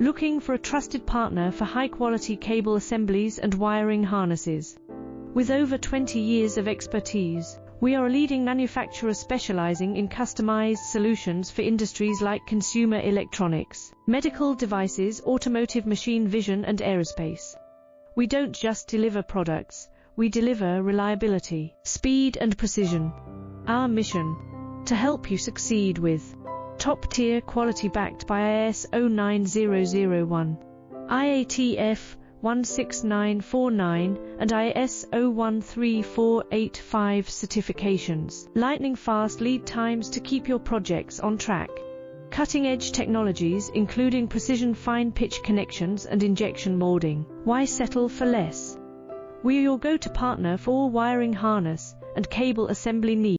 Looking for a trusted partner for high-quality cable assemblies and wiring harnesses? With over 20 years of expertise, we are a leading manufacturer specializing in customized solutions for industries like consumer electronics, medical devices, automotive, machine vision, and aerospace. We don't just deliver products, we deliver reliability, speed, and precision. Our mission: to help you succeed with top-tier quality backed by ISO 9001, IATF 16949 and ISO 13485 certifications, lightning-fast lead times to keep your projects on track, cutting-edge technologies including precision fine-pitch connections and injection molding. Why settle for less? We are your go-to partner for all wiring harness and cable assembly needs.